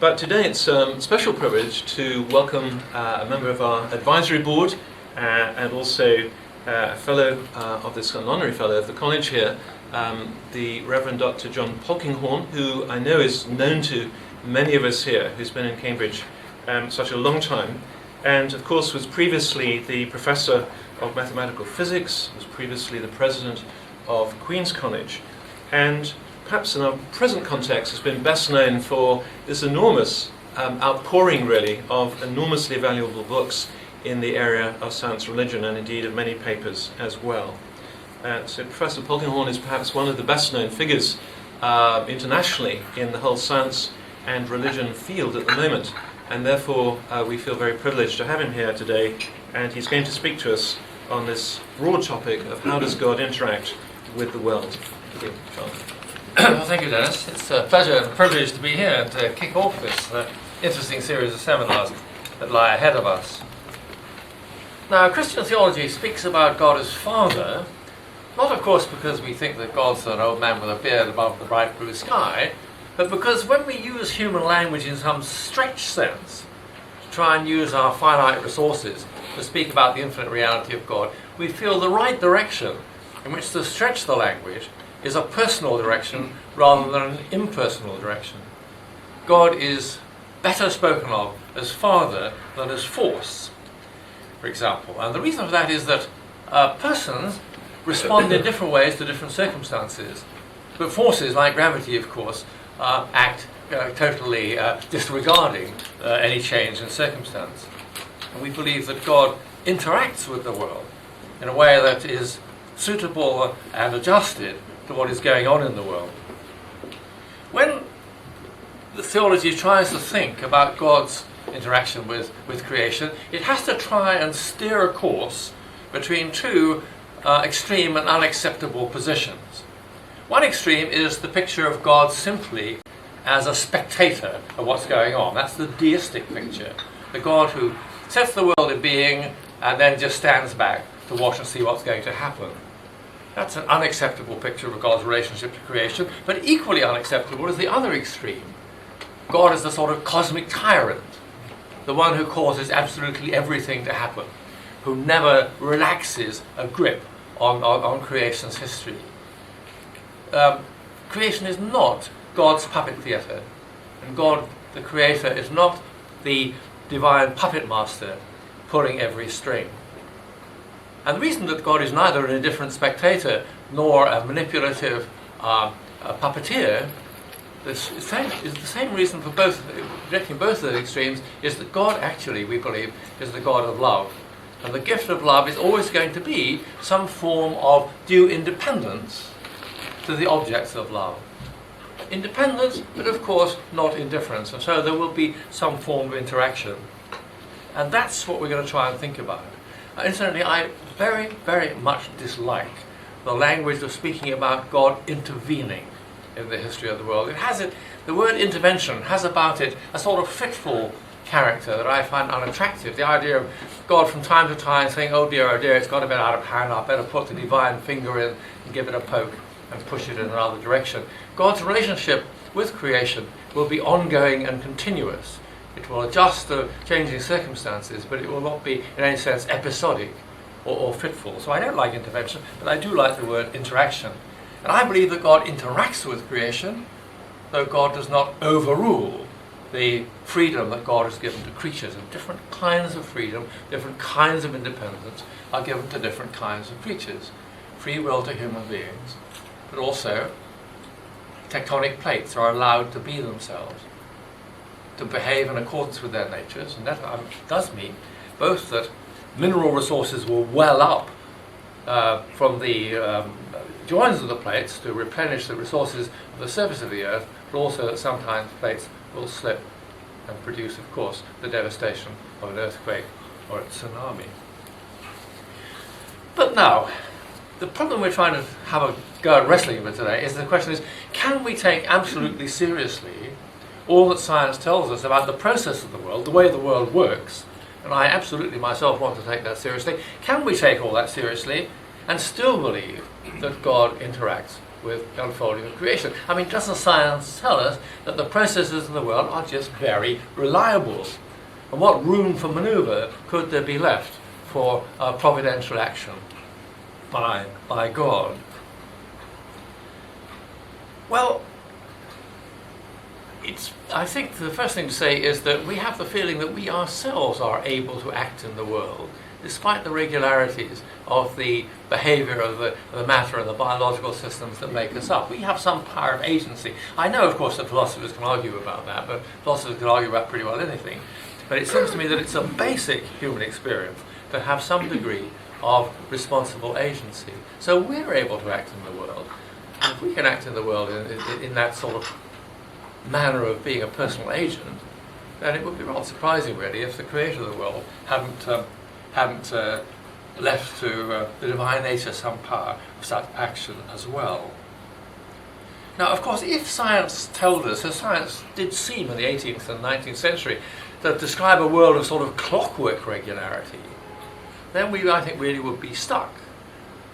But today it's a special privilege to welcome a member of our advisory board and also a fellow of this, an honorary fellow of the college here, the Reverend Dr. John Polkinghorne, who I know is known to many of us here, who's been in Cambridge such a long time, and of course was previously the Professor of Mathematical Physics, was previously the President of Queen's College, and perhaps in our present context has been best known for this enormous outpouring really of enormously valuable books in the area of science religion, and indeed of many papers as well. So Professor Polkinghorne is perhaps one of the best known figures internationally in the whole science and religion field at the moment, and therefore we feel very privileged to have him here today, and he's going to speak to us on this broad topic of how does God interact with the world. Thank you, John. Well, thank you, Dennis. It's a pleasure and privilege to be here and to kick off this interesting series of seminars that lie ahead of us. Now, Christian theology speaks about God as Father, not of course because we think that God's an old man with a beard above the bright blue sky, but because when we use human language in some stretched sense, to try and use our finite resources to speak about the infinite reality of God, we feel the right direction in which to stretch the language is a personal direction rather than an impersonal direction. God is better spoken of as Father than as Force, for example. And the reason for that is that persons respond in different ways to different circumstances. But forces, like gravity, of course, act totally disregarding any change in circumstance. And we believe that God interacts with the world in a way that is suitable and adjusted to what is going on in the world. When the theology tries to think about God's interaction with creation, it has to try and steer a course between two extreme and unacceptable positions. One extreme is the picture of God simply as a spectator of what's going on. That's the deistic picture. The God who sets the world in being and then just stands back to watch and see what's going to happen. That's an unacceptable picture of God's relationship to creation, but equally unacceptable is the other extreme. God is the sort of cosmic tyrant, the one who causes absolutely everything to happen, who never relaxes a grip on creation's history. Creation is not God's puppet theatre, and God, the Creator, is not the divine puppet master pulling every string. And the reason that God is neither an indifferent spectator nor a manipulative puppeteer is the same reason for rejecting both of those extremes, is that God actually, we believe, is the God of love. And the gift of love is always going to be some form of due independence to the objects of love. Independence, but of course not indifference. And so there will be some form of interaction. And that's what we're going to try and think about. Incidentally, I very, very much dislike the language of speaking about God intervening in the history of the world. The word intervention has about it a sort of fitful character that I find unattractive. The idea of God from time to time saying, oh dear, it's got a bit out of hand, I better put the divine finger in and give it a poke and push it in another direction. God's relationship with creation will be ongoing and continuous. It will adjust to changing circumstances, but it will not be, in any sense, episodic or fitful. So I don't like intervention, but I do like the word interaction. And I believe that God interacts with creation, though God does not overrule the freedom that God has given to creatures. And different kinds of freedom, different kinds of independence are given to different kinds of creatures. Free will to human beings, but also tectonic plates are allowed to be themselves, to behave in accordance with their natures, and that does mean both that mineral resources will well up from the joins of the plates to replenish the resources of the surface of the earth, but also that sometimes plates will slip and produce, of course, the devastation of an earthquake or a tsunami. But now, the problem we're trying to have a go at wrestling with today is the question is, can we take absolutely seriously all that science tells us about the process of the world, the way the world works, and I absolutely myself want to take that seriously. Can we take all that seriously and still believe that God interacts with the unfolding of creation. I mean, doesn't science tell us that the processes in the world are just very reliable? And what room for manoeuvre could there be left for providential action by God? Well, I think the first thing to say is that we have the feeling that we ourselves are able to act in the world, despite the regularities of the behavior of the matter and the biological systems that make us up. We have some power of agency. I know, of course, that philosophers can argue about that, but philosophers can argue about pretty well anything. But it seems to me that it's a basic human experience to have some degree of responsible agency. So we're able to act in the world. And if we can act in the world in that sort of manner of being a personal agent, then it would be rather surprising, really, if the creator of the world hadn't left to the divine nature some power of such action as well. Now, of course, if science told us, as science did seem in the 18th and 19th century, to describe a world of sort of clockwork regularity, then we, I think, really would be stuck.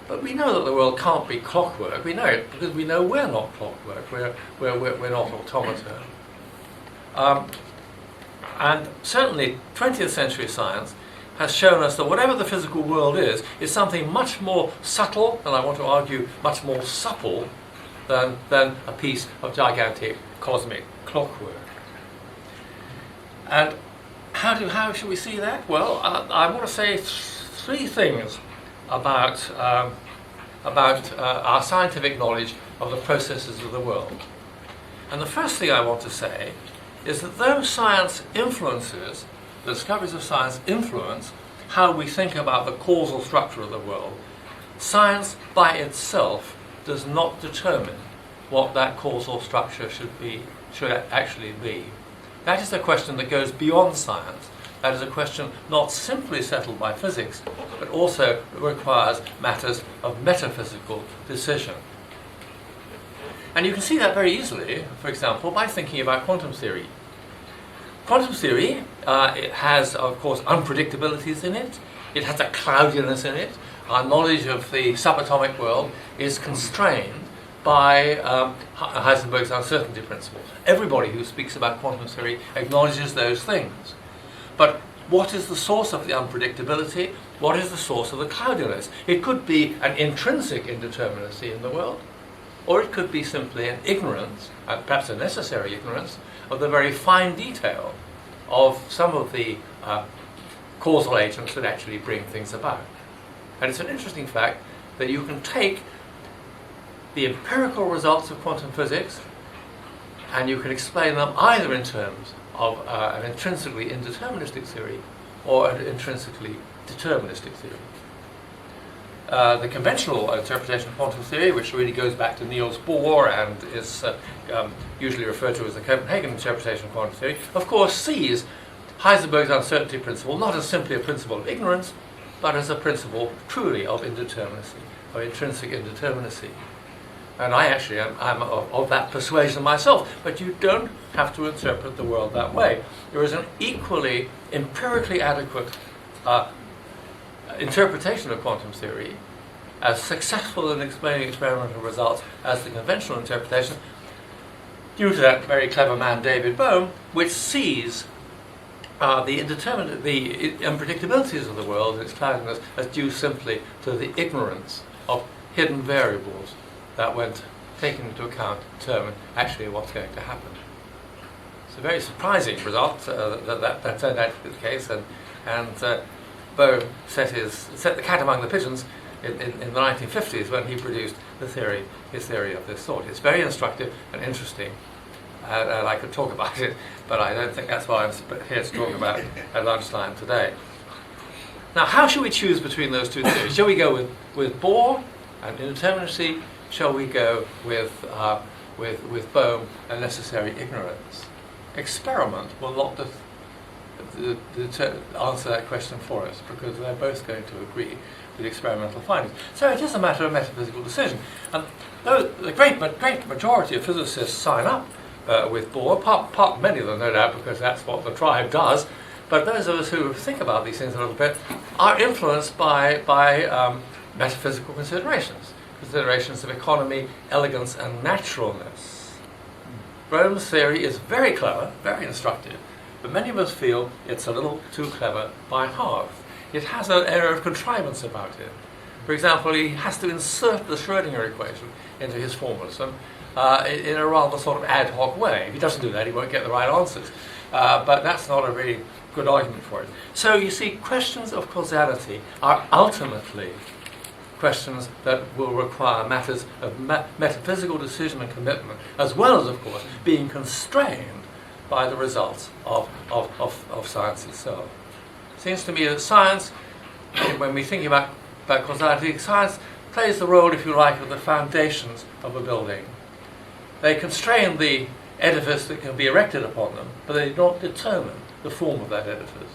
But we know that the world can't be clockwork. We know it because we know we're not clockwork. We're not automata. And certainly 20th century science has shown us that whatever the physical world is something much more subtle, and I want to argue much more supple, than a piece of gigantic cosmic clockwork. And how should we see that? Well, I want to say three things about our scientific knowledge of the processes of the world. And the first thing I want to say is that though science influences, the discoveries of science influence how we think about the causal structure of the world, science by itself does not determine what that causal structure should actually be. That is a question that goes beyond science. That is a question not simply settled by physics, but also requires matters of metaphysical decision. And you can see that very easily, for example, by thinking about quantum theory. Quantum theory, it has, of course, unpredictabilities in it. It has a cloudiness in it. Our knowledge of the subatomic world is constrained by Heisenberg's uncertainty principle. Everybody who speaks about quantum theory acknowledges those things. But what is the source of the unpredictability? What is the source of the cloudiness? It could be an intrinsic indeterminacy in the world, or it could be simply an ignorance, perhaps a necessary ignorance, of the very fine detail of some of the causal agents that actually bring things about. And it's an interesting fact that you can take the empirical results of quantum physics and you can explain them either in terms of an intrinsically indeterministic theory or an intrinsically deterministic theory. The conventional interpretation of quantum theory, which really goes back to Niels Bohr and is usually referred to as the Copenhagen interpretation of quantum theory, of course sees Heisenberg's uncertainty principle not as simply a principle of ignorance, but as a principle truly of indeterminacy, of intrinsic indeterminacy. And I actually am of that persuasion myself, but you don't have to interpret the world that way. There is an equally empirically adequate interpretation of quantum theory, as successful in explaining experimental results as the conventional interpretation, due to that very clever man David Bohm, which sees the unpredictabilities of the world and its cloudiness as due simply to the ignorance of hidden variables that, when taken into account, determine actually what's going to happen. It's a very surprising result that turned out to be the case, and Bohm set the cat among the pigeons in the 1950s when he produced his theory of this sort. It's very instructive and interesting, and I could talk about it, but I don't think that's why I'm here to talk about it at lunchtime today. Now, how should we choose between those two theories? Shall we go with Bohr and indeterminacy? Shall we go with Bohm and necessary ignorance? Experiment will not answer that question for us, because they're both going to agree with experimental findings. So it is a matter of metaphysical decision. And though the great majority of physicists sign up with Bohr, many of them no doubt because that's what the tribe does, but those of us who think about these things a little bit are influenced by metaphysical considerations. considerations of economy, elegance, and naturalness. Rome's theory is very clever, very instructive, but many of us feel it's a little too clever by half. It has an air of contrivance about it. For example, he has to insert the Schrödinger equation into his formalism in a rather sort of ad hoc way. If he doesn't do that, he won't get the right answers. But that's not a really good argument for it. So you see, questions of causality are ultimately questions that will require matters of metaphysical decision and commitment, as well as, of course, being constrained by the results of science itself. It seems to me that science, when we think about causality, science plays the role, if you like, of the foundations of a building. They constrain the edifice that can be erected upon them, but they do not determine the form of that edifice.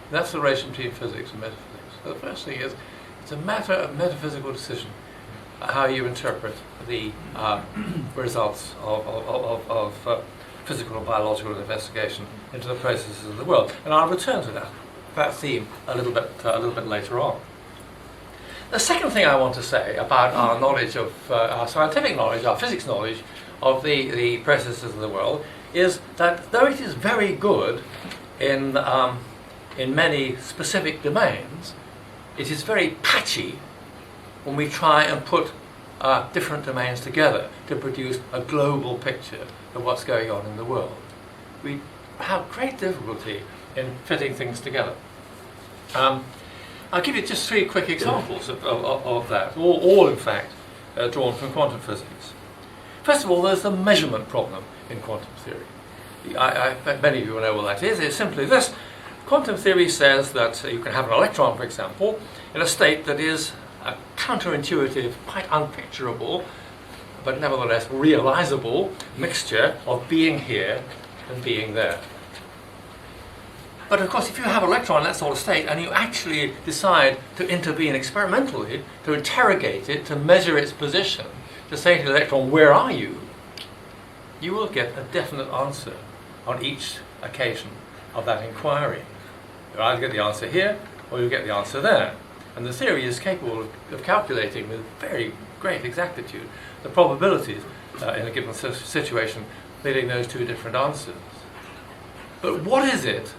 And that's the relation between physics and metaphysics. So the first thing is, it's a matter of metaphysical decision, how you interpret the results of physical and biological investigation into the processes of the world. And I'll return to that theme a little bit later on. The second thing I want to say about our knowledge of our scientific knowledge, our physics knowledge of the processes of the world, is that though it is very good in many specific domains, it is very patchy when we try and put different domains together to produce a global picture of what's going on in the world. We have great difficulty in fitting things together. I'll give you just three quick examples of that, all in fact drawn from quantum physics. First of all, there's the measurement problem in quantum theory. I bet many of you will know what that is. It's simply this. Quantum theory says that you can have an electron, for example, in a state that is a counterintuitive, quite unpicturable, but nevertheless realizable mixture of being here and being there. But of course, if you have an electron in that sort of state and you actually decide to intervene experimentally, to interrogate it, to measure its position, to say to the electron, where are you? You will get a definite answer on each occasion of that inquiry. You'll either get the answer here or you'll get the answer there. And the theory is capable of calculating with very great exactitude the probabilities in a given situation leading those two different answers. But what is it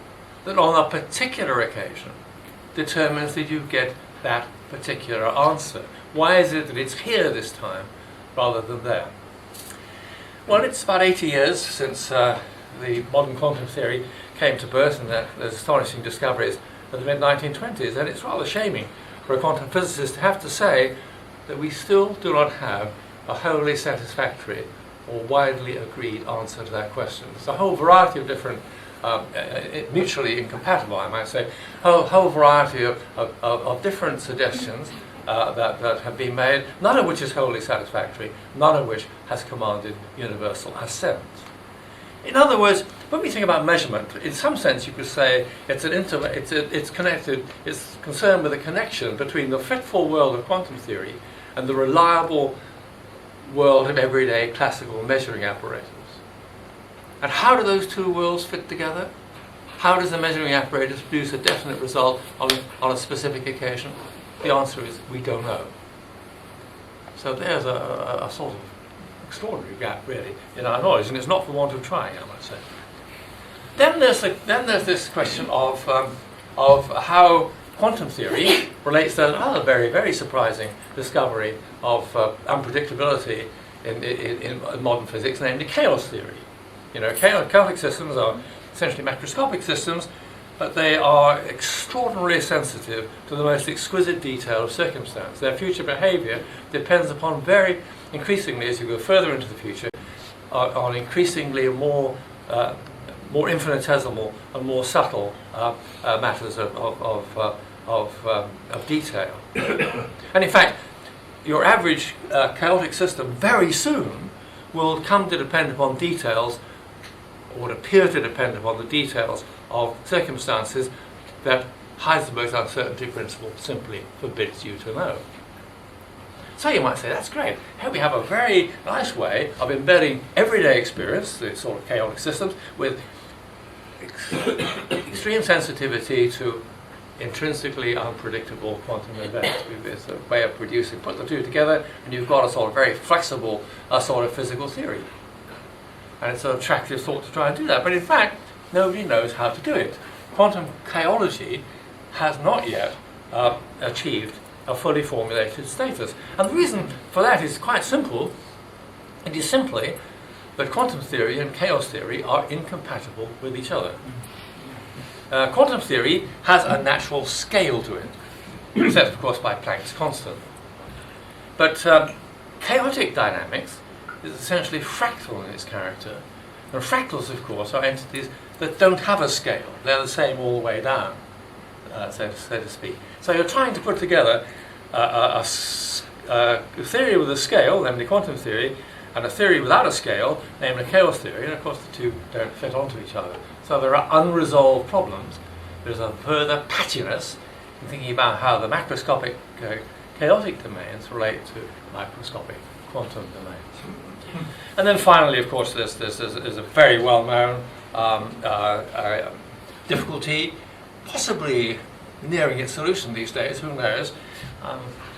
that on a particular occasion determines that you get that particular answer? Why is it that it's here this time rather than there? Well, it's about 80 years since the modern quantum theory came to birth and those astonishing discoveries of the mid-1920s, and it's rather shaming for a quantum physicist to have to say that we still do not have a wholly satisfactory or widely agreed answer to that question. There's a whole variety of different mutually incompatible, I might say, whole variety of different suggestions that have been made, none of which is wholly satisfactory, none of which has commanded universal assent. In other words, when we think about measurement, in some sense you could say it's connected, it's concerned with a connection between the fitful world of quantum theory and the reliable world of everyday classical measuring apparatus. And how do those two worlds fit together? How does the measuring apparatus produce a definite result on a specific occasion? The answer is we don't know. So there's a sort of extraordinary gap, really, in our knowledge, and it's not for want of trying, I must say. Then there's this question of how quantum theory relates to another very, very surprising discovery of unpredictability in modern physics, namely chaos theory. You know, chaotic systems are essentially macroscopic systems, but they are extraordinarily sensitive to the most exquisite detail of circumstance. Their future behavior depends upon very increasingly, as you go further into the future, on increasingly more infinitesimal and more subtle matters of detail. And in fact, your average chaotic system very soon will come to depend upon details, or would appear to depend upon the details of circumstances that Heisenberg's uncertainty principle simply forbids you to know. So you might say, that's great. Here we have a very nice way of embedding everyday experience, the sort of chaotic systems, with extreme sensitivity to intrinsically unpredictable quantum events. It's a way of producing, put the two together, and you've got a sort of very flexible sort of physical theory. And it's an attractive thought to try and do that. But in fact, nobody knows how to do it. Quantum chaology has not yet achieved a fully formulated status. And the reason for that is quite simple. It is simply that quantum theory and chaos theory are incompatible with each other. Quantum theory has a natural scale to it, set of course by Planck's constant. But chaotic dynamics is essentially fractal in its character. And fractals, of course, are entities that don't have a scale. They're the same all the way down, so to speak. So you're trying to put together a theory with a scale, namely quantum theory, and a theory without a scale, namely chaos theory, and of course the two don't fit onto each other. So there are unresolved problems. There's a further patchiness in thinking about how the macroscopic chaotic domains relate to microscopic quantum domains. And then finally, of course, there's a very well-known difficulty, possibly nearing its solution these days, who knows.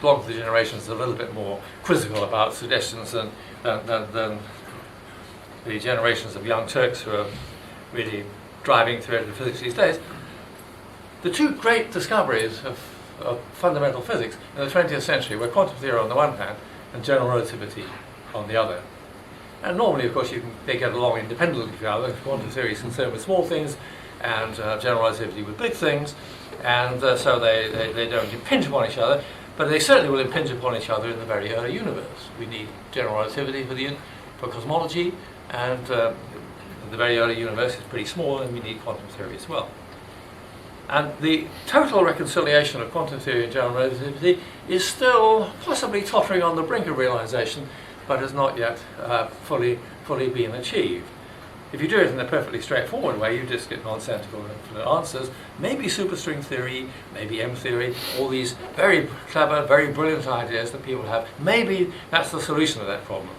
Blog of the Generation is a little bit more quizzical about suggestions than the generations of young Turks who are really driving theoretical physics these days. The two great discoveries of fundamental physics in the 20th century were quantum theory on the one hand and general relativity on the other. And normally, of course, they get along independently of each other. Quantum theory is concerned with small things and general relativity with big things, and so they don't impinge upon each other, but they certainly will impinge upon each other in the very early universe. We need general relativity for cosmology, and the very early universe is pretty small, and we need quantum theory as well. And the total reconciliation of quantum theory and general relativity is still possibly tottering on the brink of realization, but has not yet fully been achieved. If you do it in a perfectly straightforward way, you just get nonsensical and infinite answers. Maybe superstring theory, maybe M theory, all these very clever, very brilliant ideas that people have. Maybe that's the solution to that problem,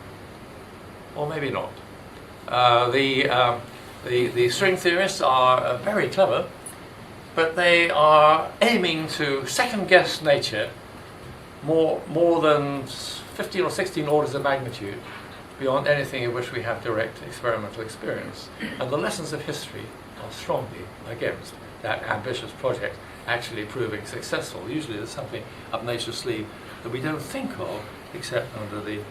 or maybe not. The string theorists are very clever, but they are aiming to second-guess nature more than 15 or 16 orders of magnitude beyond anything in which we have direct experimental experience. And the lessons of history are strongly against that ambitious project actually proving successful. Usually there's something up nature's sleeve that we don't think of except under the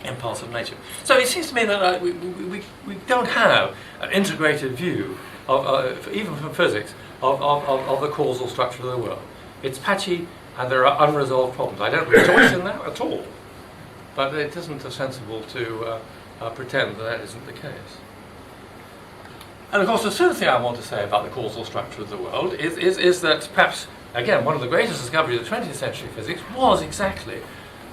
impulse of nature. So it seems to me that we don't have an integrated view, even from physics, of the causal structure of the world. It's patchy, and there are unresolved problems. I don't rejoice in that at all, but it isn't sensible to pretend that isn't the case. And of course, the third thing I want to say about the causal structure of the world is that perhaps, again, one of the greatest discoveries of 20th century physics was exactly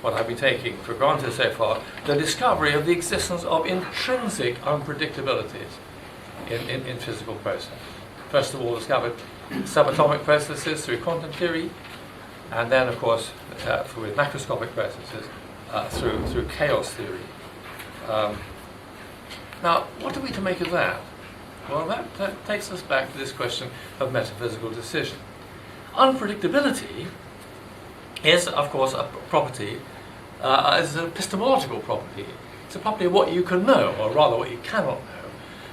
what I've been taking for granted so far, the discovery of the existence of intrinsic unpredictabilities in physical process. First of all, discovered subatomic processes through quantum theory, and then, of course, with macroscopic processes through chaos theory. Now, what are we to make of that? Well, that takes us back to this question of metaphysical decision. Unpredictability is, of course, a property, is an epistemological property. It's a property of what you can know, or rather what you cannot know,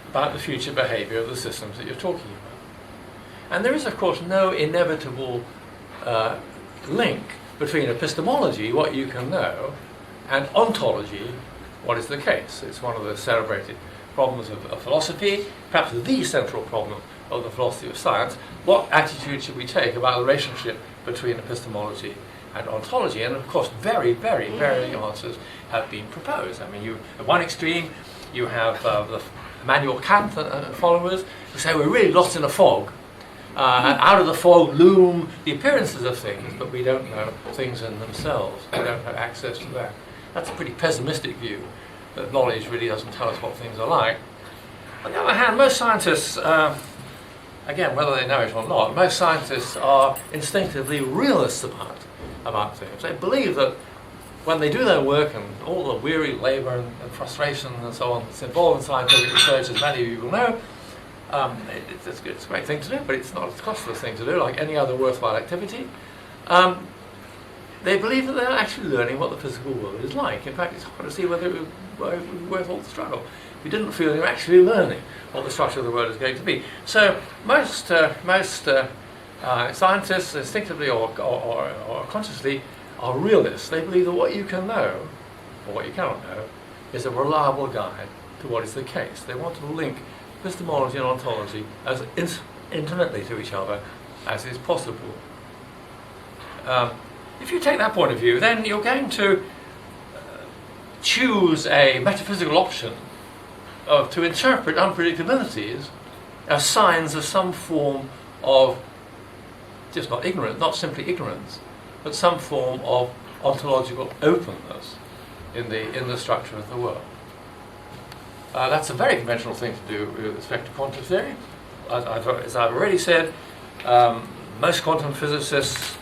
about the future behavior of the systems that you're talking about. And there is, of course, no inevitable link between epistemology, what you can know, and ontology, what is the case. It's one of the celebrated problems of philosophy, perhaps the central problem of the philosophy of science. What attitude should we take about the relationship between epistemology and ontology? And of course, very, very varying answers have been proposed. I mean, at one extreme, you have the Immanuel Kant and followers who say we're really lost in a fog. And out of the fog loom the appearances of things, but we don't know things in themselves. We don't have access to that. That's a pretty pessimistic view, that knowledge really doesn't tell us what things are like. On the other hand, most scientists, again, whether they know it or not, most scientists are instinctively realists about things. They believe that when they do their work and all the weary labour and frustration and so on that's involved in scientific research, as many of you will know, It's a great thing to do, but it's not a costless thing to do, like any other worthwhile activity. They believe that they're actually learning what the physical world is like. In fact, it's hard to see whether it was worth all the struggle. We didn't feel they were actually learning what the structure of the world is going to be. So most scientists, instinctively or consciously, are realists. They believe that what you can know, or what you cannot know, is a reliable guide to what is the case. They want to link epistemology and ontology as intimately to each other as is possible. If you take that point of view, then you're going to choose a metaphysical option to interpret unpredictabilities as signs of some form of just not ignorance, not simply ignorance, but some form of ontological openness in the structure of the world. That's a very conventional thing to do with respect to quantum theory. As I've already said, most quantum physicists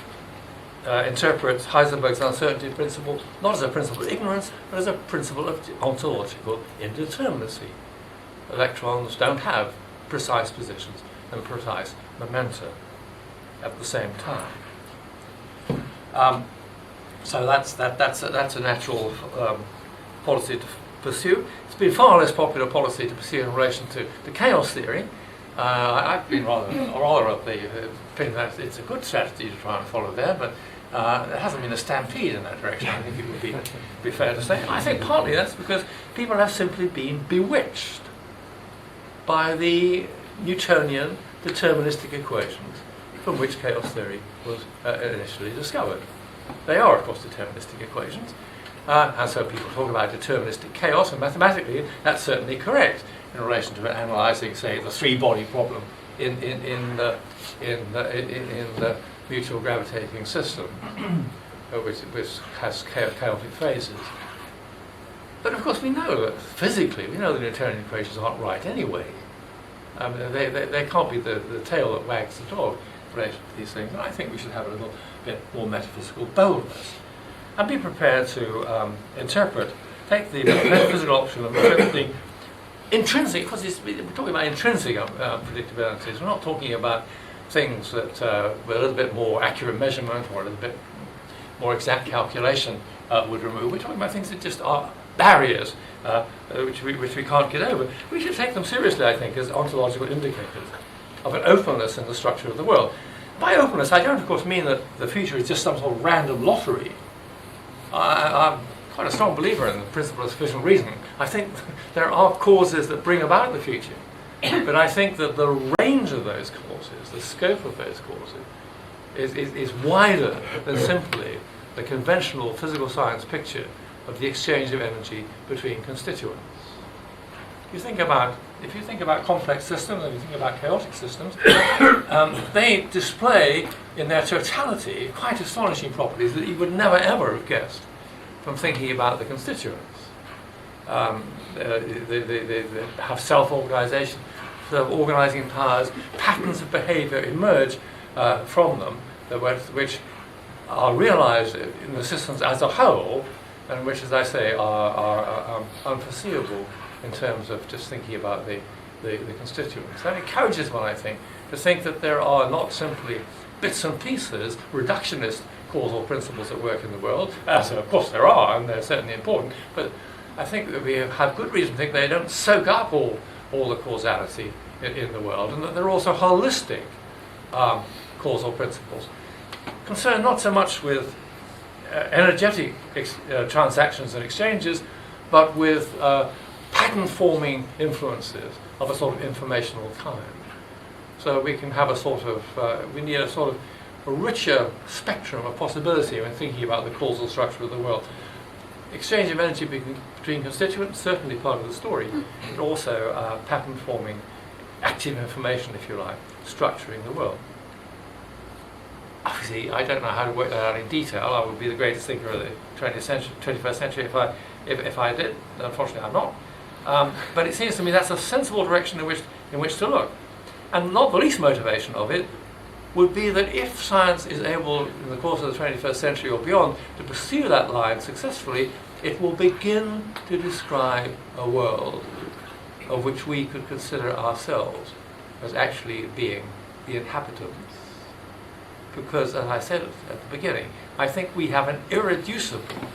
interpret Heisenberg's uncertainty principle not as a principle of ignorance, but as a principle of ontological indeterminacy. Electrons don't have precise positions and precise momenta at the same time. So that's a natural policy to pursue. It's been far less popular policy to pursue in relation to chaos theory. I've been rather of the opinion that it's a good strategy to try and follow there, but there hasn't been a stampede in that direction. I think it would be fair to say. I think partly that's because people have simply been bewitched by the Newtonian deterministic equations from which chaos theory was initially discovered. They are, of course, deterministic equations, and so people talk about deterministic chaos, and mathematically that's certainly correct in relation to analysing, say, the three-body problem in the mutual gravitating system, which has chaotic phases. But of course we know that physically, we know the Newtonian equations aren't right anyway. They can't be the tail that wags the dog in relation to these things. And I think we should have a little bit more metaphysical boldness and be prepared to take the metaphysical option of interpreting intrinsic, because we're talking about intrinsic predictabilities. We're not talking about things that with a little bit more accurate measurement or a little bit more exact calculation would remove. We're talking about things that just are barriers which we can't get over. We should take them seriously, I think, as ontological indicators of an openness in the structure of the world. By openness, I don't, of course, mean that the future is just some sort of random lottery. I'm quite a strong believer in the principle of sufficient reason. I think there are causes that bring about the future. But I think that the range of those causes, the scope of those causes, is wider than simply the conventional physical science picture of the exchange of energy between constituents. If you think about complex systems, and you think about chaotic systems, they display in their totality quite astonishing properties that you would never ever have guessed from thinking about the constituents. They have self-organization, self-organizing powers, patterns of behavior emerge from them which are realized in the systems as a whole, and which, as I say, are unforeseeable in terms of just thinking about the constituents. That encourages one, I think, to think that there are not simply bits and pieces, reductionist causal principles at work in the world, as of course there are, and they're certainly important, but I think that we have good reason to think they don't soak up all the causality in the world, and that they're also holistic causal principles, concerned not so much with energetic transactions and exchanges, but with pattern-forming influences of a sort of informational kind. So we can have a sort of, we need a sort of a richer spectrum of possibility when thinking about the causal structure of the world. Exchange of energy between constituents, certainly part of the story, but also pattern-forming, active information, if you like, structuring the world. Obviously, I don't know how to work that out in detail. I would be the greatest thinker of the 21st century if I did. Unfortunately, I'm not. But it seems to me that's a sensible direction in which to look. And not the least motivation of it would be that if science is able, in the course of the 21st century or beyond, to pursue that line successfully, it will begin to describe a world of which we could consider ourselves as actually being the inhabitants. Because, as I said at the beginning, I think we have an irreducible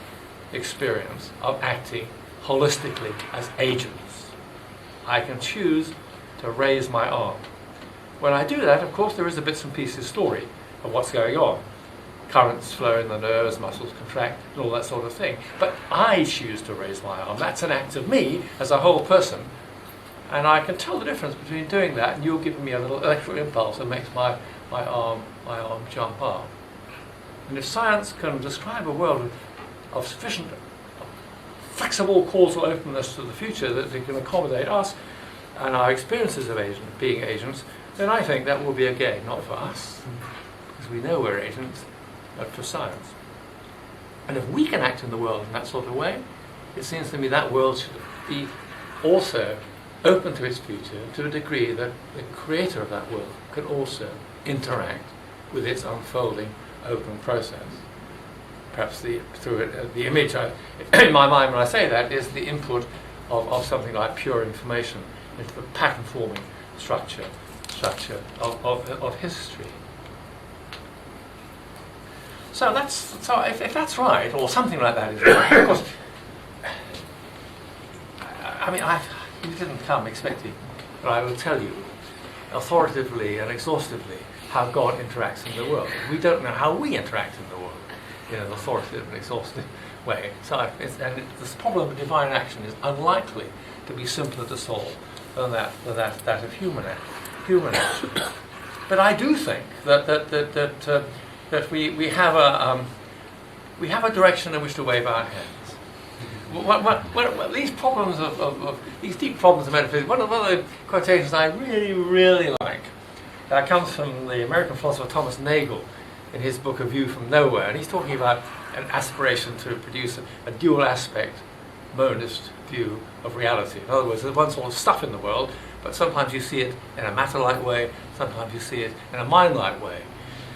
experience of acting holistically as agents. I can choose to raise my arm. When I do that, of course, there is a bits and pieces story of what's going on. Currents flow in the nerves, muscles contract, and all that sort of thing. But I choose to raise my arm. That's an act of me as a whole person. And I can tell the difference between doing that and you're giving me a little electrical impulse that makes my arm jump up. And if science can describe a world of sufficient flexible causal openness to the future that it can accommodate us and our experiences of being agents, then I think that will be a gain, not for us, because we know we're agents, but for science. And if we can act in the world in that sort of way, it seems to me that world should be also open to its future to a degree that the creator of that world can also interact with its unfolding open process. Perhaps the image in my mind when I say that is the input of something like pure information into the pattern forming structure of history. So if that's right, or something like that is right, of course, I mean, you didn't come expecting that I will tell you authoritatively and exhaustively how God interacts in the world. We don't know how we interact in the world in an authoritative and exhaustive way. So this problem of divine action is unlikely to be simpler to solve than that of human action. But I do think that we have a direction in which to wave our hands. These problems of these deep problems of metaphysics. One of the quotations I really like comes from the American philosopher Thomas Nagel in his book A View from Nowhere, and he's talking about an aspiration to produce a dual aspect monist view of reality. In other words, there's one sort of stuff in the world, but sometimes you see it in a matter-like way, sometimes you see it in a mind-like way.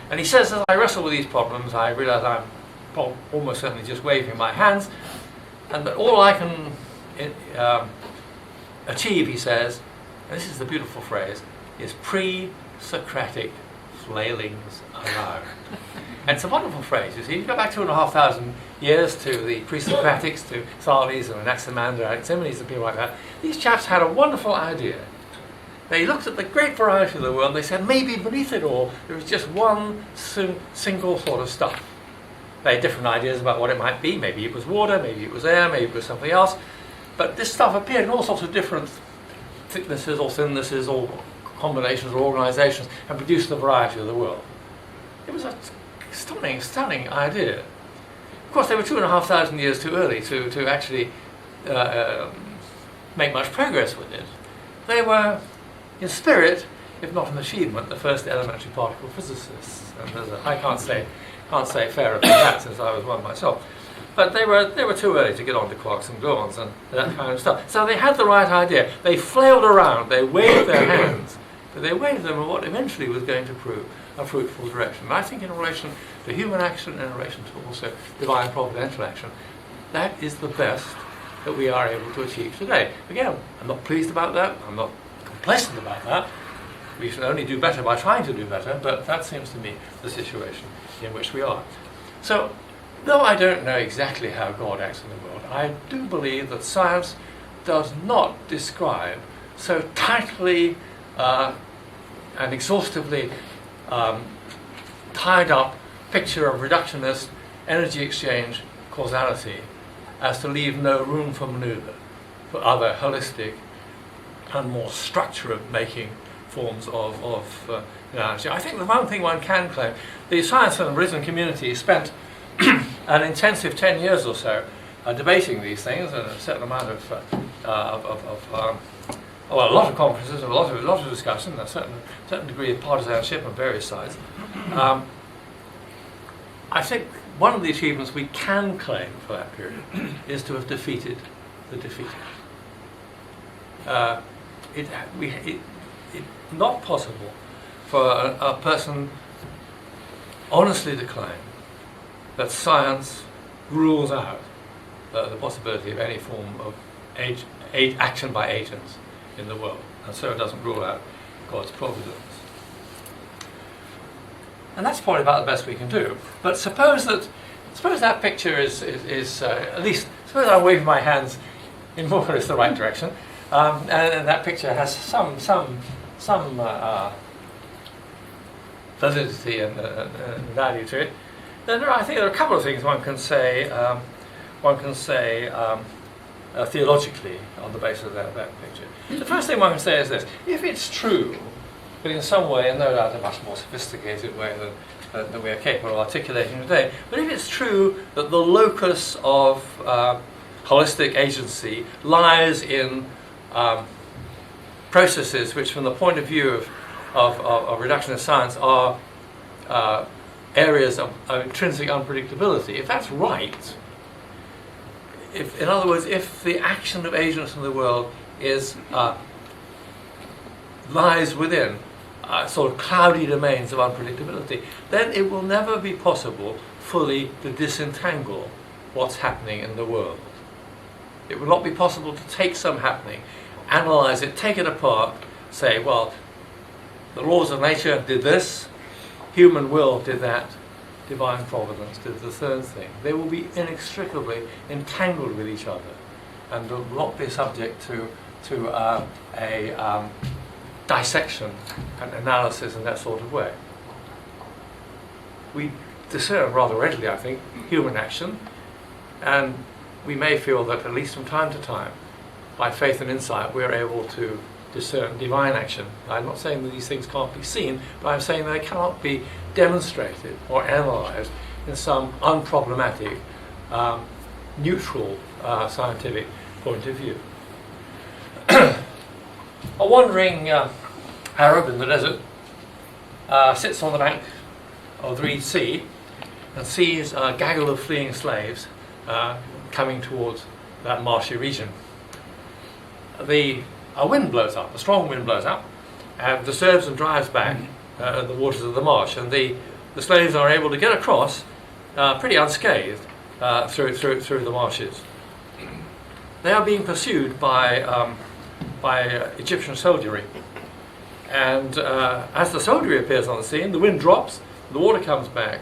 And he says, as I wrestle with these problems, I realize I'm almost certainly just waving my hands, and that all I can achieve, he says, and this is the beautiful phrase, is pre-Socratic flailings aloud. And it's a wonderful phrase, you see. You go back 2,500 years to the pre-Socratics, to Thales and Anaximander, Anaximenes and people like that. These chaps had a wonderful idea. They looked at the great variety of the world and they said, maybe beneath it all, there is just one single sort of stuff. They had different ideas about what it might be. Maybe it was water, maybe it was air, maybe it was something else. But this stuff appeared in all sorts of different thicknesses or thinnesses or combinations or organizations and produced the variety of the world. It was a stunning idea. Of course, they were 2,500 years too early to actually make much progress with it. They were, in spirit, if not in achievement, the first elementary particle physicists. And I can't say fairer than that, since I was one myself. But they were too early to get on to quarks and gluons and that kind of stuff. So they had the right idea. They flailed around, they waved their hands, but they waved them in what eventually was going to prove a fruitful direction. And I think in relation to human action and in relation to also divine providential action, that is the best that we are able to achieve today. Again, I'm not pleased about that, I'm not complacent about that. We should only do better by trying to do better, but that seems to me the situation in which we are. So, though I don't know exactly how God acts in the world, I do believe that science does not describe so tightly and exhaustively tied up picture of reductionist energy exchange causality as to leave no room for manoeuvre for other holistic and more structure-making forms of analogy. I think the one thing one can claim, the science and religion community spent an intensive 10 years or so debating these things, and a certain amount of a lot of conferences, and a lot of discussion, a certain degree of partisanship on various sides. I think one of the achievements we can claim for that period is to have defeated the defeated. It's not possible for a person honestly to claim that science rules out the possibility of any form of action by agents in the world, and so it doesn't rule out God's providence. And that's probably about the best we can do. But suppose that picture is at least, suppose I'm waving my hands in more or less the right direction, and that picture has some validity and value to it. Then I think there are a couple of things one can say theologically on the basis of that picture. The first thing one can say is this: if it's true, but in some way, and no doubt a much more sophisticated way than we are capable of articulating today, but if it's true that the locus of holistic agency lies in processes which, from the point of view of reductionist science, are areas of intrinsic unpredictability, if that's right, in other words, if the action of agents in the world lies within sort of cloudy domains of unpredictability, then it will never be possible fully to disentangle what's happening in the world. It will not be possible to take some happening, analyze it, take it apart, say, well, the laws of nature did this, human will did that, divine providence did the third thing. They will be inextricably entangled with each other and will not be subject to a dissection and analysis in that sort of way. We discern rather readily, I think, human action, and we may feel that at least from time to time, by faith and insight, we're able to discern divine action. I'm not saying that these things can't be seen, but I'm saying they cannot be demonstrated or analysed in some unproblematic, neutral scientific point of view. A wandering Arab in the desert sits on the bank of the Revd Sea and sees a gaggle of fleeing slaves coming towards that marshy region. A wind blows up, a strong wind blows up, and disturbs and drives back the waters of the marsh, and the slaves are able to get across pretty unscathed through the marshes. They are being pursued by Egyptian soldiery, and as the soldiery appears on the scene, the wind drops, the water comes back,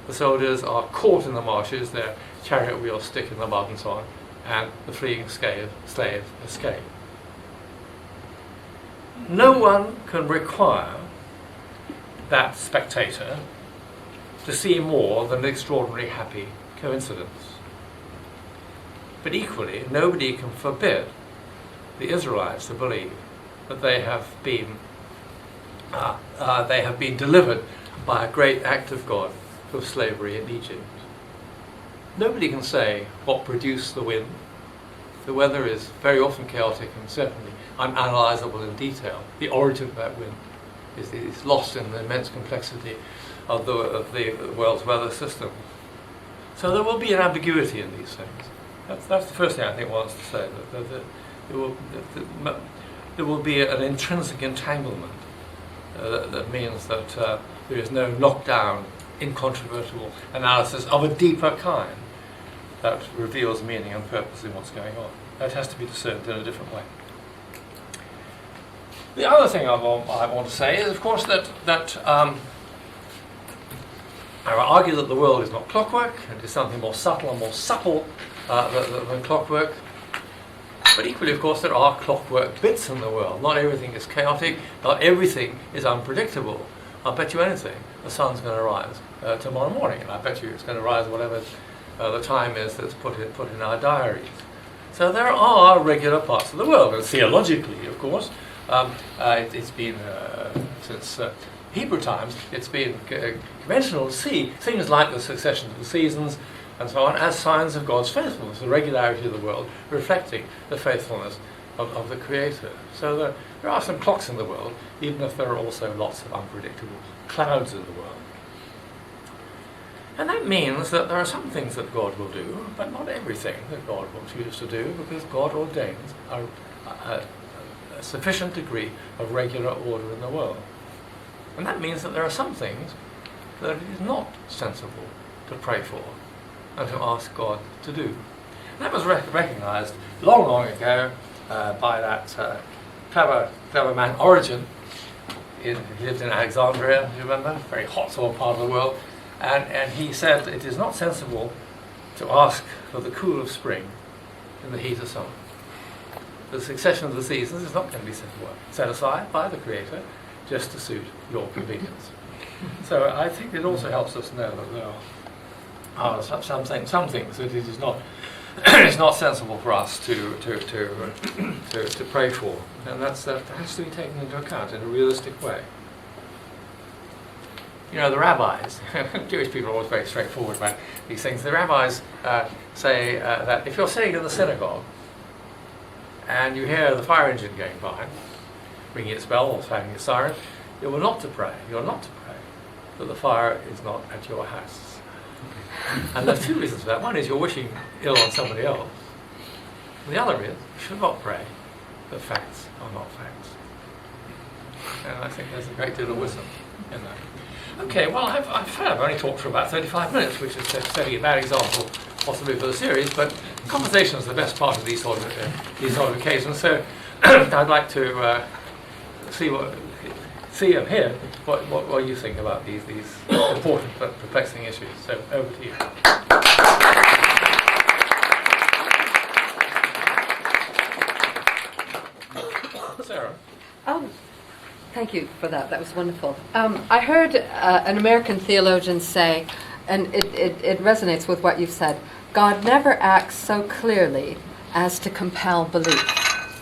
the soldiers are caught in the marshes, their chariot wheels stick in the mud and so on, and the fleeing slaves escape. No one can require that spectator to see more than an extraordinarily happy coincidence. But equally, nobody can forbid the Israelites to believe that they have been delivered by a great act of God from slavery in Egypt. Nobody can say what produced the wind. The weather is very often chaotic and certainly unanalysable in detail. The origin of that wind is lost in the immense complexity of the world's weather system. So there will be an ambiguity in these things. That's the first thing I think one wants to say. That there will be an intrinsic entanglement that means that there is no knockdown, incontrovertible analysis of a deeper kind that reveals meaning and purpose in what's going on. That has to be discerned in a different way. The other thing I want to say is, of course, that I will argue that the world is not clockwork, it is something more subtle and more supple than clockwork. But equally, of course, there are clockwork bits in the world. Not everything is chaotic, not everything is unpredictable. I'll bet you anything, the sun's going to rise tomorrow morning, and I bet you it's going to rise whatever the time is that's put in our diaries. So there are regular parts of the world, and theologically, of course, it's been, since Hebrew times, it's been conventional to see things like the succession of the seasons and so on as signs of God's faithfulness, the regularity of the world reflecting the faithfulness of the Creator. So there are some clocks in the world, even if there are also lots of unpredictable clouds in the world. And that means that there are some things that God will do, but not everything that God will choose to do, because God ordains a sufficient degree of regular order in the world. And that means that there are some things that it is not sensible to pray for and to ask God to do. And that was recognised long ago by that clever man Origen, he lived in Alexandria, you remember, a very hot sort of part of the world, and he said it is not sensible to ask for the cool of spring in the heat of summer. The succession of the seasons is not going to be set aside by the Creator just to suit your convenience. So I think it also helps us know that there are some things that it is not it's not sensible for us to pray for, and that has to be taken into account in a realistic way. You know, the rabbis, Jewish people are always very straightforward about these things. The rabbis say that if you're sitting in the synagogue and you hear the fire engine going by, ringing its bell or sounding its siren, you are not to pray. You're not to pray that the fire is not at your house. And there's two reasons for that. One is you're wishing ill on somebody else. And the other is you should not pray that facts are not facts. And I think there's a great deal of wisdom in that. Okay, well, I've only talked for about 35 minutes, which is setting a bad example possibly for the series, but conversation is the best part of these sort of occasions. So I'd like to see and hear what you think about these important but perplexing issues. So over to you. Sarah. Thank you for that. That was wonderful. I heard an American theologian say, and it resonates with what you've said, God never acts so clearly as to compel belief.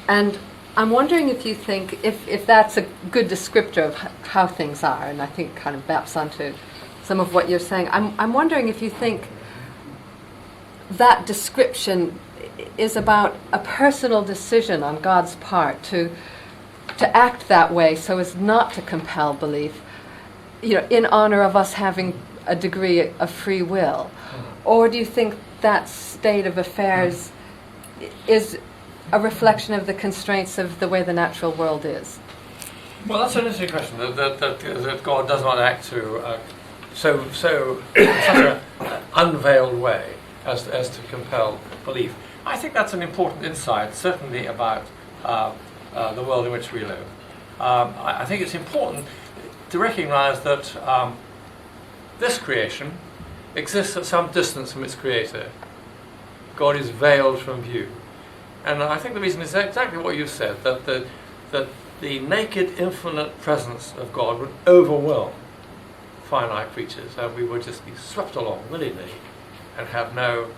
And I'm wondering if you think, if that's a good descriptor of how things are, and I think kind of maps onto some of what you're saying. I'm wondering if you think that description is about a personal decision on God's part to act that way so as not to compel belief, in honor of us having a degree of free will? Or do you think that state of affairs is a reflection of the constraints of the way the natural world is? Well, that's an interesting question, that God does not act through such an unveiled way as to compel belief. I think that's an important insight, certainly about the world in which we live. I think it's important to recognize that this creation exists at some distance from its creator. God is veiled from view. And I think the reason is exactly what you said, that the naked, infinite presence of God would overwhelm finite creatures, and we would just be swept along willy-nilly and have no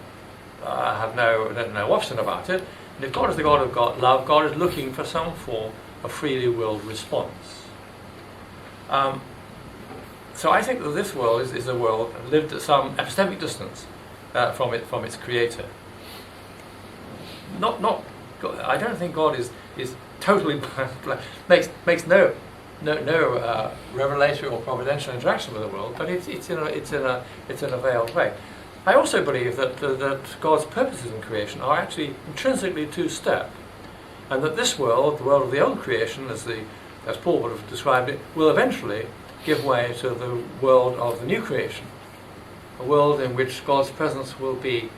option about it. And if God is the God of love, God is looking for some form of freely willed response. So I think that this world is a world lived at some epistemic distance from its creator. I don't think God is totally makes no revelatory or providential interaction with the world, but it's in a veiled way. I also believe that God's purposes in creation are actually intrinsically two-step, and that this world, the world of the old creation, as Paul would have described it, will eventually give way to the world of the new creation, a world in which God's presence will be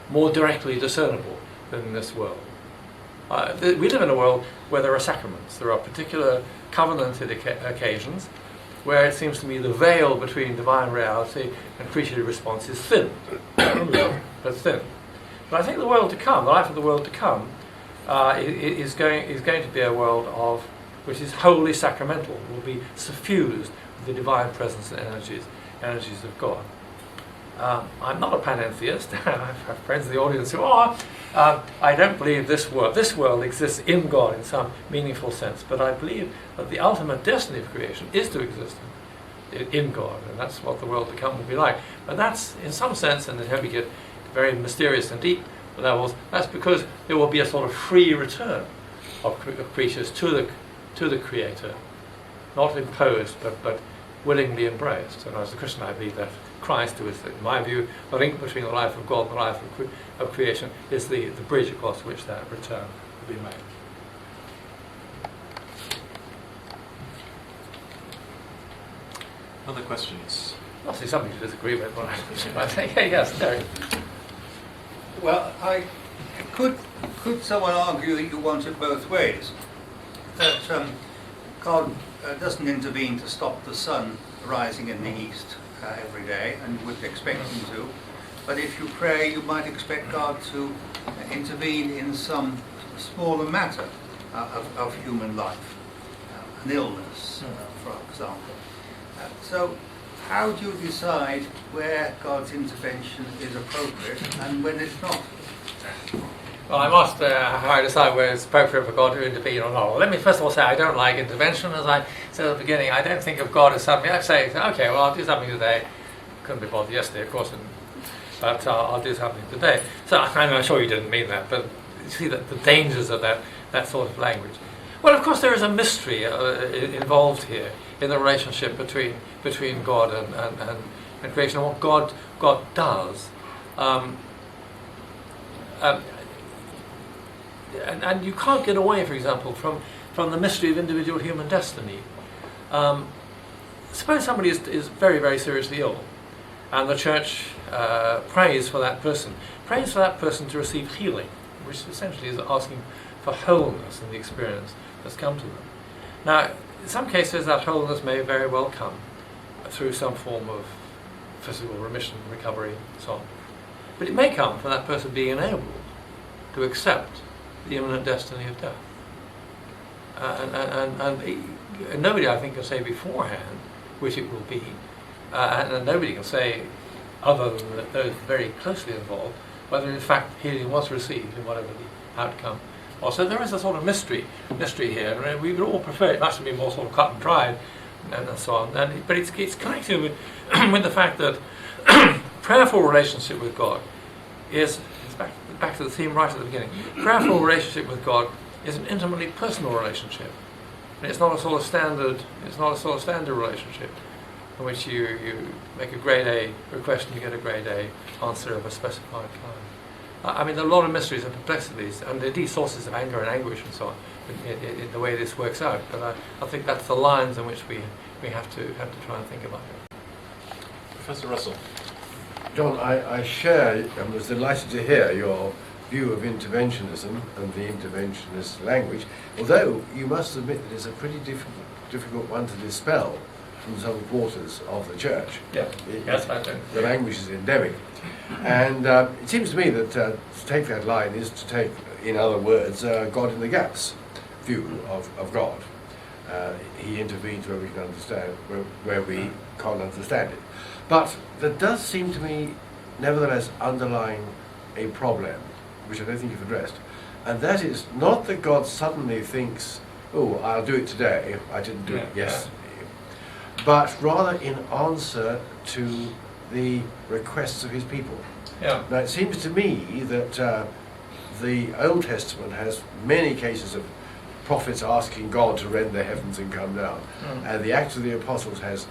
more directly discernible than in this world. We live in a world where there are sacraments. There are particular covenanted occasions where it seems to me the veil between divine reality and creature response is thin. But thin. But I think the world to come, the life of the world to come, is going to be a world which is wholly sacramental, will be suffused with the divine presence and energies of God. I'm not a panentheist. I have friends in the audience who are. I don't believe this world exists in God in some meaningful sense, but I believe that the ultimate destiny of creation is to exist in God, and that's what the world to come will be like. And that's, in some sense, and then we get very mysterious and deep levels, that's because there will be a sort of free return of creatures to the Creator, not imposed, but willingly embraced. And as a Christian, I believe that Christ, who is, in my view, the link between the life of God and the life of creation, is the bridge across which that return will be made. Other questions? Obviously, something to disagree with, but I think, yes, Derek. Well, could someone argue that you want it both ways? that God doesn't intervene to stop the sun rising in the east every day, and you would expect him to. But if you pray, you might expect God to intervene in some smaller matter of human life, an illness, for example. So how do you decide where God's intervention is appropriate and when it's not? Well, I must how I decide where it's appropriate for God to intervene or not. Well, let me first of all say I don't like intervention. As I said at the beginning, I don't think of God as something. I say, okay, well, I'll do something today. Couldn't be bothered yesterday, of course, but I'll do something today. So I'm sure you didn't mean that, but you see the dangers of that sort of language. Well, of course, there is a mystery involved here in the relationship between God and creation, and what God does. And you can't get away, for example, from the mystery of individual human destiny. Suppose somebody is very, very seriously ill, and the church prays for that person to receive healing, which essentially is asking for wholeness in the experience that's come to them. Now, in some cases, that wholeness may very well come through some form of physical remission, recovery, and so on. But it may come from that person being enabled to accept the imminent destiny of death. And nobody, I think, can say beforehand which it will be. And nobody can say, other than those very closely involved, whether in fact healing was received and whatever the outcome. Also, there is a sort of mystery here. I mean, we would all prefer it must be more sort of cut and dried, and so on. But it's connected with, with the fact that prayerful relationship with God is back to the theme right at the beginning. Prayerful relationship with God is an intimately personal relationship. And it's not a sort of standard relationship in which you make a grade A request and you get a grade A answer of a specified kind. I mean, there are a lot of mysteries and perplexities, and indeed sources of anger and anguish and so on, in the way this works out. But I think that's the lines in which we have to try and think about it. Professor Russell. John, I share, I was delighted to hear your view of interventionism and the interventionist language, although you must admit that it's a pretty difficult one to dispel from some quarters of the church. Yeah. Yes, I do. The language is endemic. And it seems to me that to take that line is to take, in other words, God in the gaps view of God. He intervenes where we can understand, where we can't understand it. But there does seem to me, nevertheless, underlying a problem, which I don't think you've addressed, and that is not that God suddenly thinks, oh, I'll do it today, I didn't do it yesterday, but rather in answer to the requests of his people. Yeah. Now, it seems to me that the Old Testament has many cases of prophets asking God to rend the heavens and come down, and the Acts of the Apostles has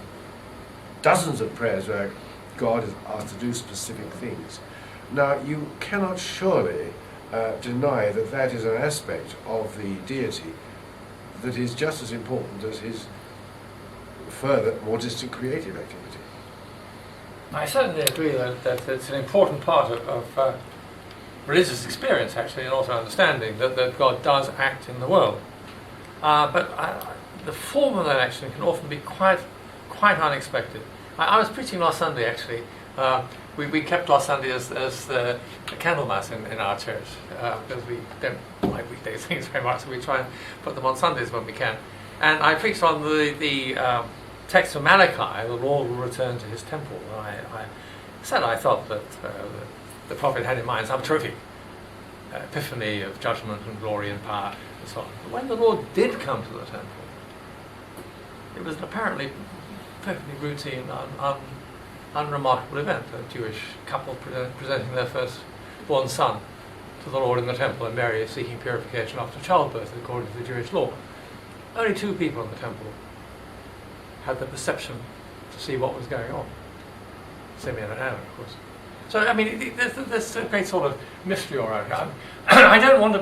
dozens of prayers where God is asked to do specific things. Now, you cannot surely deny that that is an aspect of the deity that is just as important as his further, more distant creative activity. I certainly agree that it's an important part of religious experience, actually, and also understanding that God does act in the world. But the form of that action can often be quite unexpected. I was preaching last Sunday, actually. We kept last Sunday as the candle mass in our church, because we don't like weekday things very much, so we try and put them on Sundays when we can. And I preached on the text of Malachi, the Lord will return to his temple. And I said I thought that the prophet had in mind some terrific epiphany of judgment and glory and power and so on. But when the Lord did come to the temple, it was apparently perfectly routine, unremarkable event. A Jewish couple presenting their firstborn son to the Lord in the temple, and Mary seeking purification after childbirth according to the Jewish law. Only 2 people in the temple had the perception to see what was going on. Simeon and Anna, of course. So, I mean, there's a great sort of mystery around here. I don't want to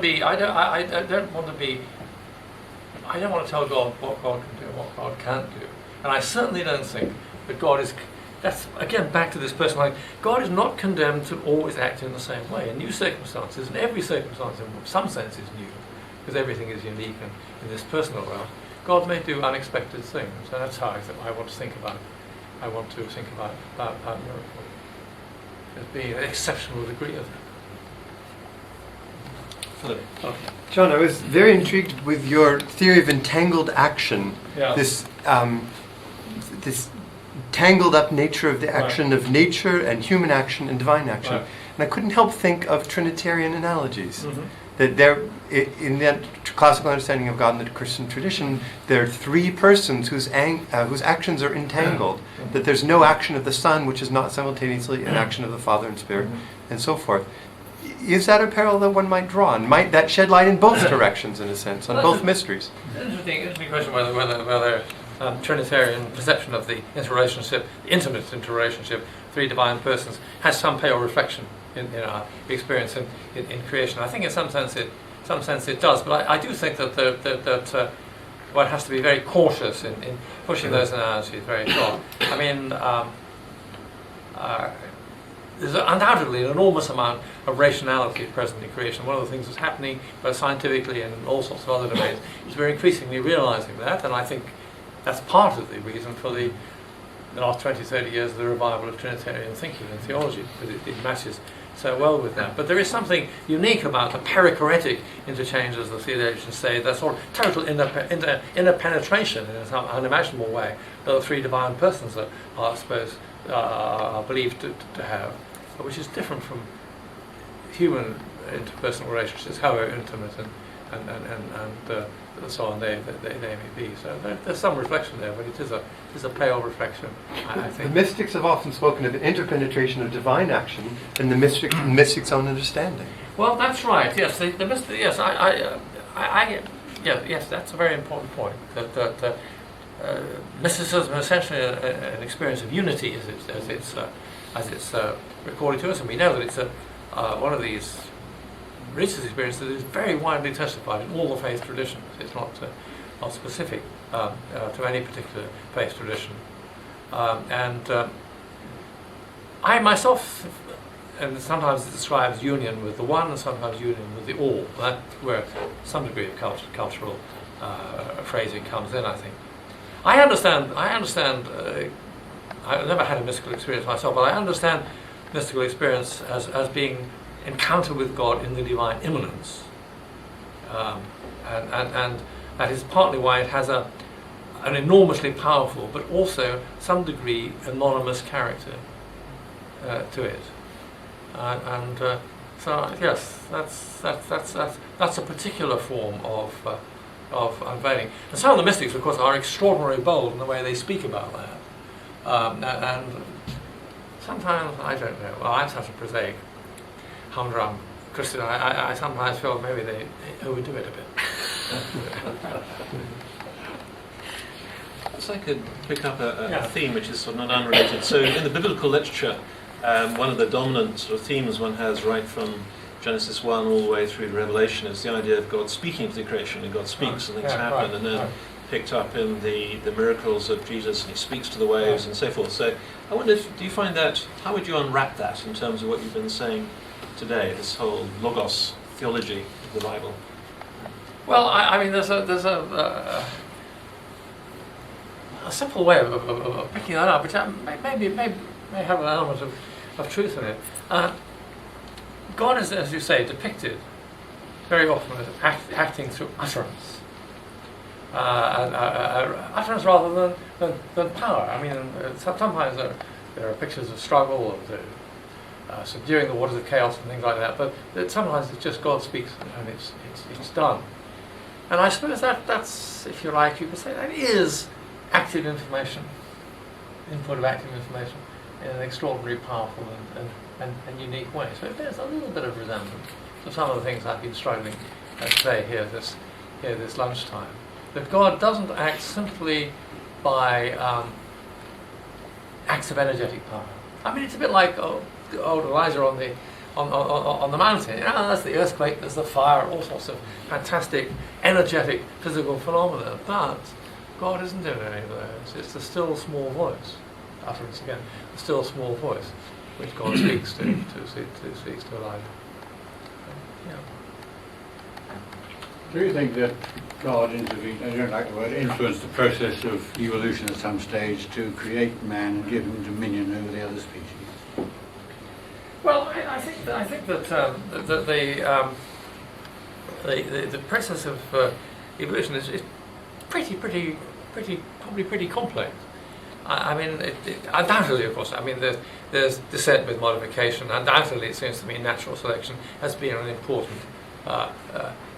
tell God what God can do and what God can't do. And I certainly don't think that God is, that's again back to this person, like, God is not condemned to always act in the same way. In new circumstances, and every circumstance in some sense is new, because everything is unique and in this personal realm, God may do unexpected things, and that's how I want to think about it. I want to think about miracle as being an exceptional degree of it. Philip. Okay. John, I was very intrigued with your theory of entangled action. Yeah. This tangled up nature of the action of nature and human action and divine action. Right. And I couldn't help think of Trinitarian analogies. Mm-hmm. That there, in that classical understanding of God in the Christian tradition, there are three persons whose actions are entangled. Mm-hmm. That there's no action of the Son which is not simultaneously an action of the Father and Spirit, and so forth. Is that a parallel that one might draw? And might that shed light in both directions, in a sense, on both mysteries? Interesting question whether Trinitarian perception of the interrelationship, intimate interrelationship, three divine persons, has some pale reflection in our experience in creation. I think in some sense it does, but I do think that one has to be very cautious in pushing those analogies very far. I mean, there's undoubtedly an enormous amount of rationality present in creation. One of the things that's happening both scientifically and in all sorts of other domains is we're increasingly realizing that, and I think that's part of the reason for the last 20, 30 years of the revival of Trinitarian thinking and theology, because it matches so well with that. But there is something unique about the perichoretic interchange, as the theologians say, that sort of total interpenetration in some unimaginable way that the three divine persons are believed to have, which is different from human interpersonal relationships, however intimate and so on they may be. So there's some reflection there, but it is a pale reflection, I The think. mystics have often spoken of interpenetration of divine action and the mystic's own understanding. Well, that's right. Yes, the mystic. Yes, yes, that's a very important point. That mysticism is essentially an experience of unity, as it's recorded to us, and we know that it's one of these religious experiences that is very widely testified in all the faith traditions. It's not specific to any particular faith tradition, and I myself. And sometimes it describes union with the one, and sometimes union with the all. That's where some degree of cultural phrasing comes in, I think. I understand. I've never had a mystical experience myself, but I understand mystical experience as being encounter with God in the divine immanence, and that is partly why it has an enormously powerful, but also some degree anonymous character to it. So yes, that's a particular form of unveiling. And some of the mystics, of course, are extraordinarily bold in the way they speak about that. And sometimes I don't know. Well, I'm such a prosaic, humdrum Christian. I sometimes feel maybe they overdo it a bit. Perhaps I could pick up a theme which is sort of not unrelated. So in the biblical literature, one of the dominant sort of themes one has right from Genesis 1 all the way through to Revelation is the idea of God speaking to the creation, and God speaks and things happen, and then picked up in the miracles of Jesus, and he speaks to the waves and so forth. So I wonder, do you find that, how would you unwrap that in terms of what you've been saying today, this whole logos theology of the Bible? Well, I mean, there's a simple way of picking that up, which may have an element of truth in it. God is, as you say, depicted very often as acting through utterance, utterance rather than power. I mean, sometimes there are pictures of struggle, of subduing the waters of chaos and things like that. But sometimes it's just God speaks and it's done. And I suppose that's, if you like, you could say that is active information, input of active information, in an extraordinarily powerful and unique way. So there's a little bit of resemblance to some of the things I've been struggling today here this lunchtime. That God doesn't act simply by acts of energetic power. I mean, it's a bit like old Elijah on the mountain. You know, there's the earthquake, there's the fire, all sorts of fantastic, energetic, physical phenomena. But God isn't doing any of those. It's the still small voice. Utterance again, the still small voice, which God speaks to Elijah. Yeah. Do you think that God intervened, I don't like the word, influenced the process of evolution at some stage to create man and give him dominion over the other species? Well, I think that the process of evolution is probably pretty complex. I mean, undoubtedly, of course. I mean, there's descent with modification. Undoubtedly, it seems to me natural selection has been an important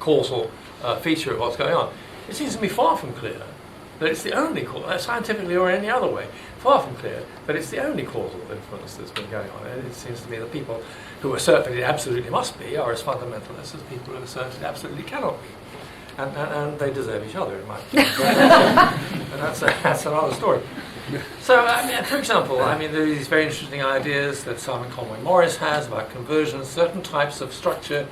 causal feature of what's going on. It seems to me far from clear that it's the only scientifically or any other way, far from clear that it's the only causal influence that's been going on. And it seems to me that people who assert that it absolutely must be are as fundamentalist as people who assert it absolutely cannot be. And they deserve each other, in my opinion. And that's another story. So, I mean, for example, I mean, there are these very interesting ideas that Simon Conway Morris has about conversions. Certain types of structure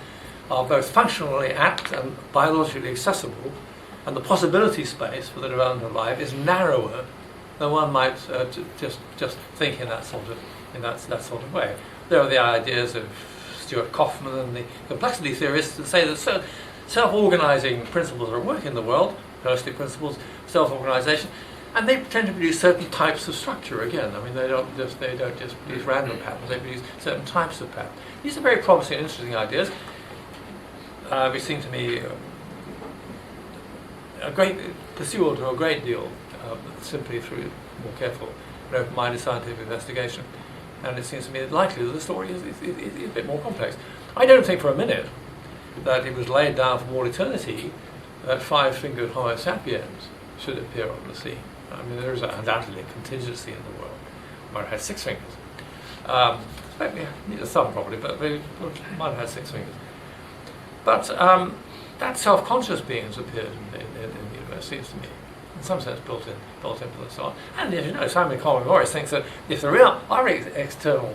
are both functionally apt and biologically accessible, and the possibility space for the development of life is narrower than one might just think in that sort of way. There are the ideas of Stuart Kaufmann and the complexity theorists that say that self-organizing principles are at work in the world, holistic principles, self-organization, and they tend to produce certain types of structure again. I mean, they don't just produce random patterns, they produce certain types of patterns. These are very promising and interesting ideas. Which seem to me a great pursuant to a great deal simply through more careful and open-minded scientific investigation. And it seems to me likely that the story is a bit more complex. I don't think for a minute that it was laid down from all eternity that five-fingered Homo sapiens should appear on the scene. I mean, there is undoubtedly a contingency in the world. Might have had 6 fingers. Maybe some probably, but they might have had 6 fingers. But that self-conscious being has appeared in the universe, seems to me, in some sense built into the soul. And as you know, Simon Conway Morris thinks that if there are external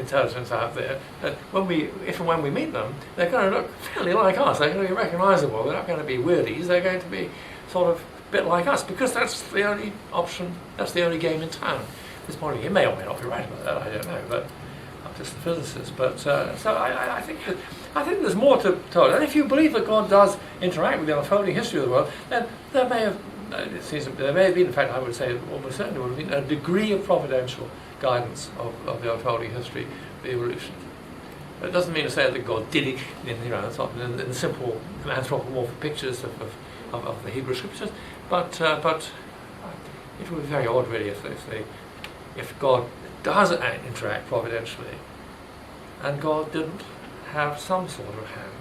intelligence out there, that if and when we meet them, they're going to look fairly like us. They're going to be recognisable. They're not going to be weirdies. They're going to be sort of a bit like us, because that's the only option. That's the only game in town. This morning, he may or may not be right about that. I don't know, but I'm just a physicist. But so I think there's more to it. And if you believe that God does interact with the unfolding history of the world, then there may have been, in fact, I would say almost certainly would have been a degree of providential guidance of the unfolding history of evolution. But it doesn't mean to say that God did it in the simple anthropomorphic pictures of the Hebrew scriptures, but it would be very odd really if God does interact providentially and God didn't have some sort of hand.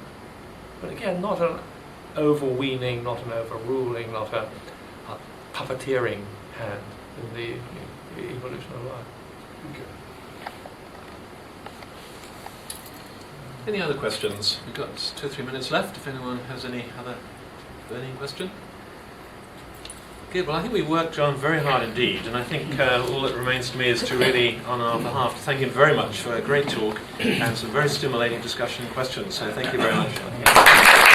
But again, not an overweening, not an overruling, not a puppeteering hand in the evolution of life. Any other questions? We've got 2 or 3 minutes left. If anyone has any other burning question. Good. Well, I think we worked John very hard indeed, and I think all that remains to me is to really, on our behalf, to thank him very much for a great talk and some very stimulating discussion and questions. So thank you very much.